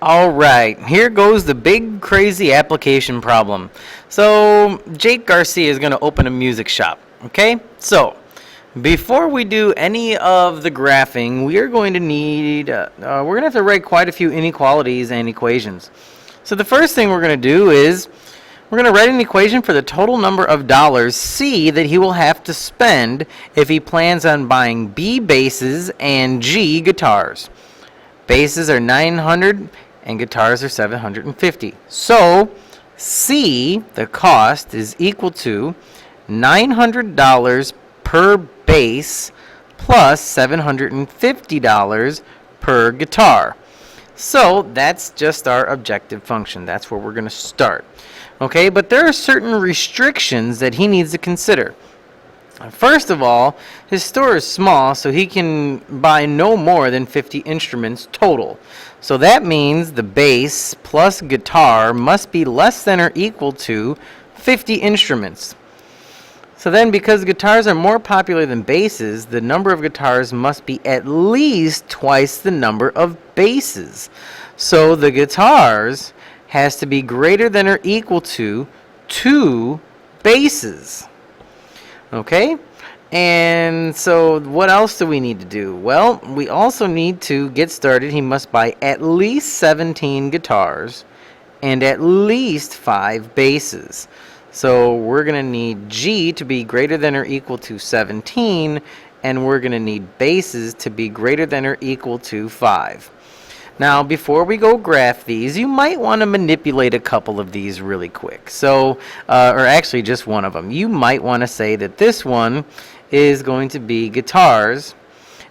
All right, here goes the big crazy application problem. So Jake Garcia is going to open a music shop. Okay, so before we do any of the graphing, we are going to need, we're going to have to write quite a few inequalities and equations. So the first thing we're going to do is we're going to write an equation for the total number of dollars C that he will have to spend if he plans on buying B basses and G guitars. Basses are 900 and guitars are 750. So C, the cost, is equal to $900 per bass plus $750 per guitar. So that's just our objective function. That's where we're going to start. Okay, but there are certain restrictions that he needs to consider. First of all, his store is small, so he can buy no more than 50 instruments total. So that means the bass plus guitar must be less than or equal to 50 instruments. So then, because guitars are more popular than basses, the number of guitars must be at least twice the number of basses. So the guitars has to be greater than or equal to 2 basses. Okay? And so what else do we need to do? Well, we also need to get started. He must buy at least 17 guitars and at least 5 basses. So we're going to need G to be greater than or equal to 17, and we're going to need basses to be greater than or equal to 5. Now, before we go graph these, you might want to manipulate a couple of these really quick. So, or actually just one of them. You might want to say that this one is going to be guitars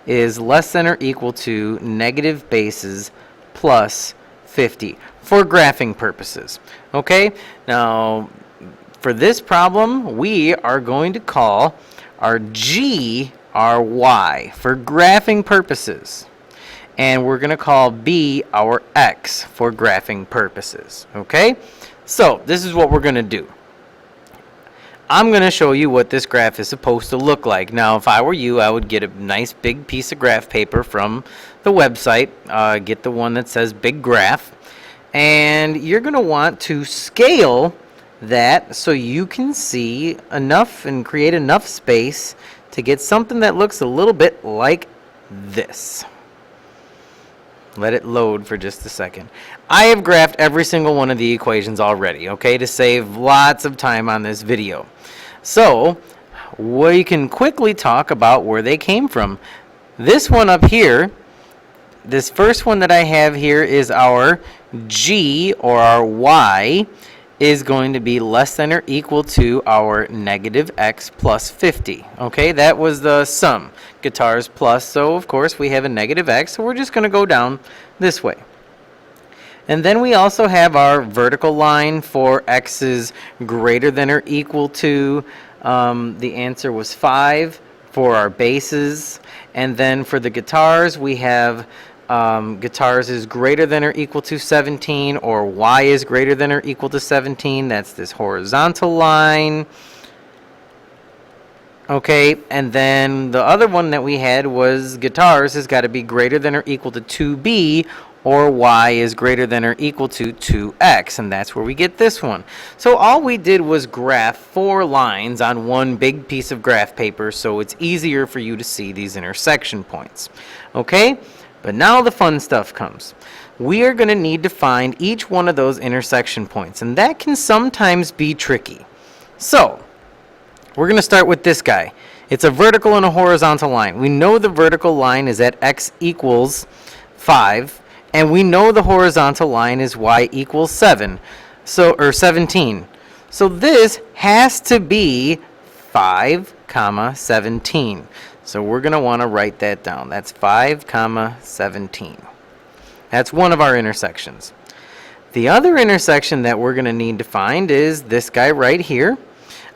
is less than or equal to negative basses plus 50 for graphing purposes. Okay? Now, for this problem, we are going to call our G our Y for graphing purposes. And we're going to call B our X for graphing purposes. Okay? So, this is what we're going to do. I'm going to show you what this graph is supposed to look like. Now, if I were you, I would get a nice big piece of graph paper from the website. Get the one that says Big Graph. And you're going to want to scale that so you can see enough and create enough space to get something that looks a little bit like this. Let it load for just a second. I have graphed every single one of the equations already, okay, to save lots of time on this video. So we can quickly talk about where they came from. This one up here, this first one that I have here is our G, or our Y, is going to be less than or equal to our negative X plus 50. Okay, that was the sum. Guitars plus, so of course we have a negative X, so we're just going to go down this way. And then we also have our vertical line for X is greater than or equal to, the answer was 5 for our basses. And then for the guitars, we have guitars is greater than or equal to 17, or Y is greater than or equal to 17. That's this horizontal line. Okay, and then the other one that we had was guitars has got to be greater than or equal to 2B, or Y is greater than or equal to 2X, and that's where we get this one. So all we did was graph 4 lines on one big piece of graph paper, so it's easier for you to see these intersection points. Okay? But now the fun stuff comes. We are going to need to find each one of those intersection points, and that can sometimes be tricky. So, we're going to start with this guy. It's a vertical and a horizontal line. We know the vertical line is at X equals 5, and we know the horizontal line is Y equals 7, or 17. So this has to be 5, 17. So we're going to want to write that down. That's 5, 17. That's one of our intersections. The other intersection that we're going to need to find is this guy right here.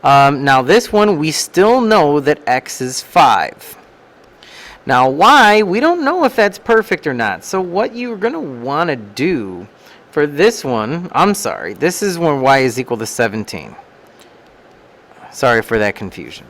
Now this one, we still know that X is 5. Now Y, we don't know if that's perfect or not. So what you're going to want to do for this one, this is when Y is equal to 17. Sorry for that confusion.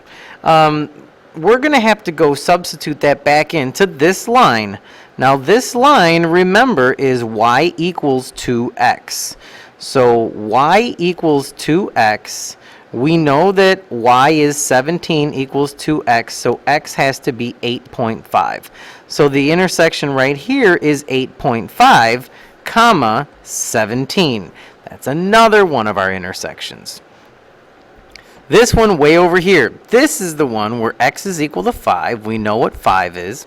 We're going to have to go substitute that back into this line Now this line, remember, is y equals 2x. So y equals 2x. We know that y is 17 equals 2x, so x has to be 8.5. So the intersection right here is 8.5, comma, 17. That's another one of our intersections. This one way over here, this is the one where x is equal to 5. We know what 5 is.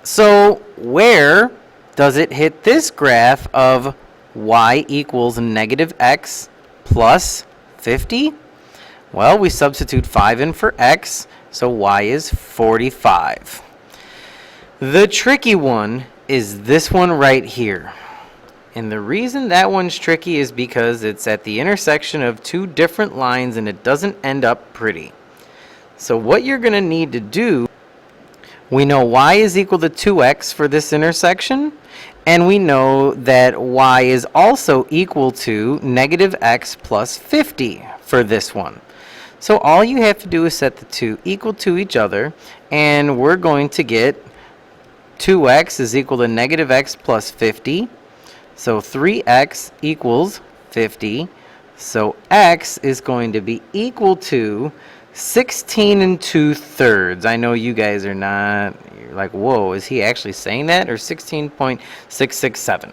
So where does it hit this graph of y equals negative x plus 50? Well, we substitute 5 in for x, so y is 45. The tricky one is this one right here. And the reason that one's tricky is because it's at the intersection of two different lines and it doesn't end up pretty. So what you're going to need to do, we know y is equal to 2x for this intersection, and we know that y is also equal to negative x plus 50 for this one. So all you have to do is set the two equal to each other, and we're going to get 2x is equal to negative x plus 50. So 3x equals 50. So x is going to be equal to 16 2/3. I know you guys are not, you're like, whoa, is he actually saying that? Or 16.667.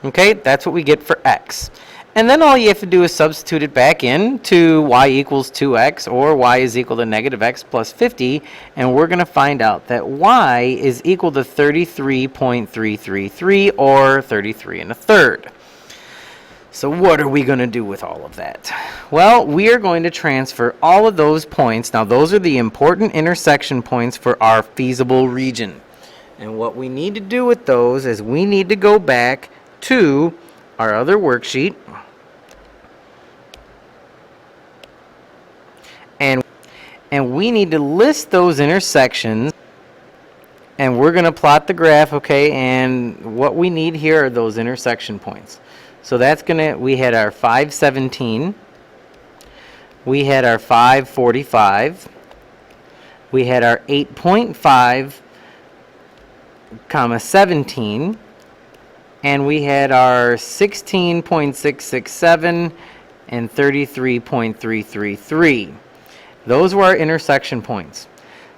Okay, that's what we get for x. And then all you have to do is substitute it back in to y equals 2x, or y is equal to negative x plus 50, and we're going to find out that y is equal to 33.333, or 33 1/3. So what are we going to do with all of that? Well, we are going to transfer all of those points. Now, those are the important intersection points for our feasible region. And what we need to do with those is we need to go back to our other worksheet, and we need to list those intersections, and we're going to plot the graph, okay, and what we need here are those intersection points. So that's going to, we had our 517, we had our 545, we had our 8.5, comma 17, and we had our 16.667 and 33.333. Those were our intersection points.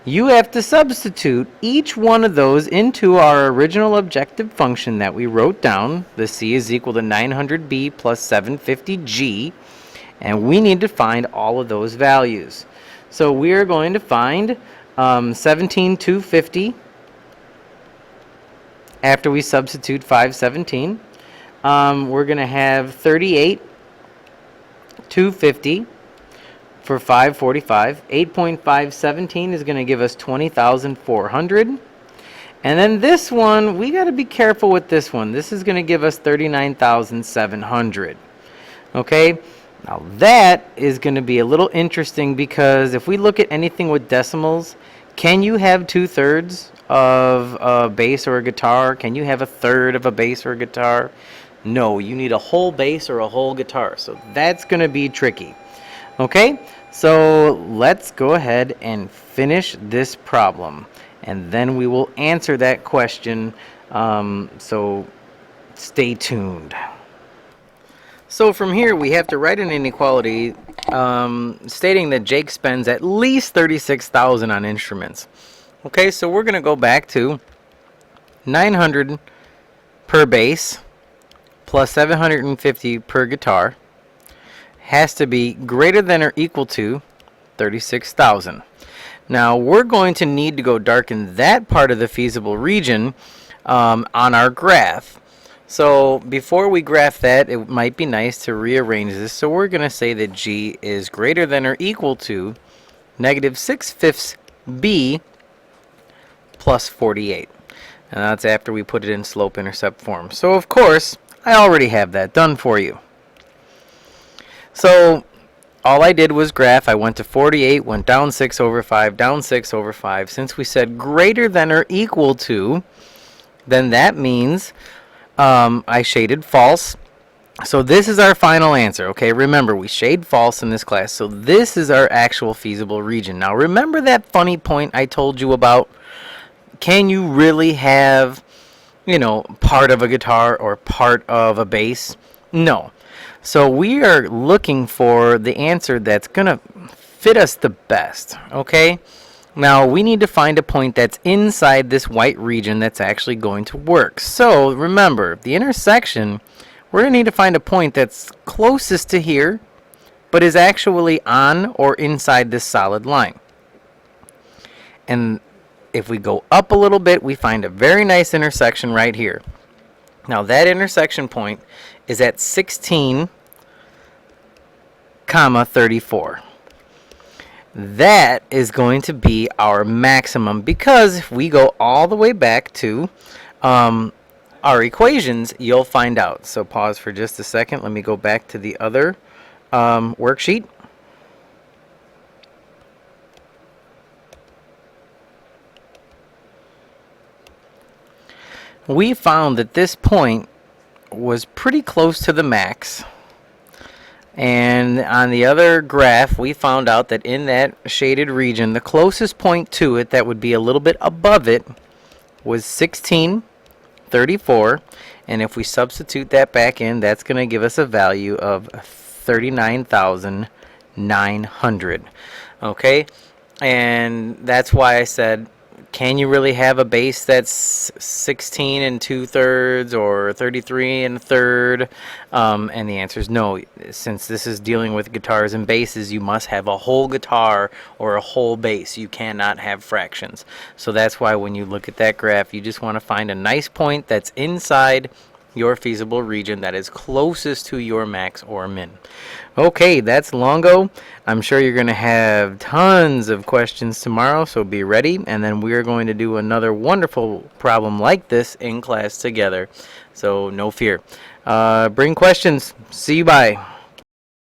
You have to substitute each one of those into our original objective function that we wrote down. The c is equal to 900b plus 750g, and we need to find all of those values. So we are going to find 17,250 after we substitute 517. We're going to have 38,250 for 545. 8.517 is going to give us 20,400. And then this one, we got to be careful with this one. This is going to give us 39,700. Okay? Now that is going to be a little interesting, because if we look at anything with decimals, can you have 2/3 of a bass or a guitar? Can you have 1/3 of a bass or a guitar? No, you need a whole bass or a whole guitar. So that's going to be tricky. Okay? So let's go ahead and finish this problem, and then we will answer that question. So stay tuned. So from here we have to write an inequality stating that Jake spends at least $36,000 on instruments. Okay, so we're going to go back to 900 per bass plus 750 per guitar has to be greater than or equal to 36,000. Now we're going to need to go darken that part of the feasible region on our graph. So before we graph that, it might be nice to rearrange this. So we're going to say that G is greater than or equal to negative 6/5 B plus 48. And that's after we put it in slope-intercept form. So of course, I already have that done for you. So all I did was graph. I went to 48, went down 6/5, down 6/5. Since we said greater than or equal to, then that means I shaded false. So this is our final answer. Okay, remember, we shade false in this class. So this is our actual feasible region. Now remember that funny point I told you about? Can you really have part of a guitar or part of a bass. No. So we are looking for the answer that's going to fit us the best, okay? Now we need to find a point that's inside this white region that's actually going to work. So remember, the intersection, we're going to need to find a point that's closest to here, but is actually on or inside this solid line. And if we go up a little bit, we find a very nice intersection right here. Now that intersection point is at 16, 34. That is going to be our maximum, because if we go all the way back to our equations, you'll find out. So pause for just a second. Let me go back to the other worksheet. We found that this point was pretty close to the max. And on the other graph, we found out that in that shaded region, the closest point to it that would be a little bit above it was 1634. And if we substitute that back in, that's going to give us a value of 39,900. Okay? And that's why I said, can you really have a bass that's 16 2/3 or 33 1/3? And the answer is no. Since this is dealing with guitars and basses, you must have a whole guitar or a whole bass. You cannot have fractions. So that's why when you look at that graph, you just want to find a nice point that's inside your feasible region that is closest to your max or min. Okay, that's Longo. I'm sure you're going to have tons of questions tomorrow, so be ready. And then we're going to do another wonderful problem like this in class together. So no fear. Bring questions. See you. Bye.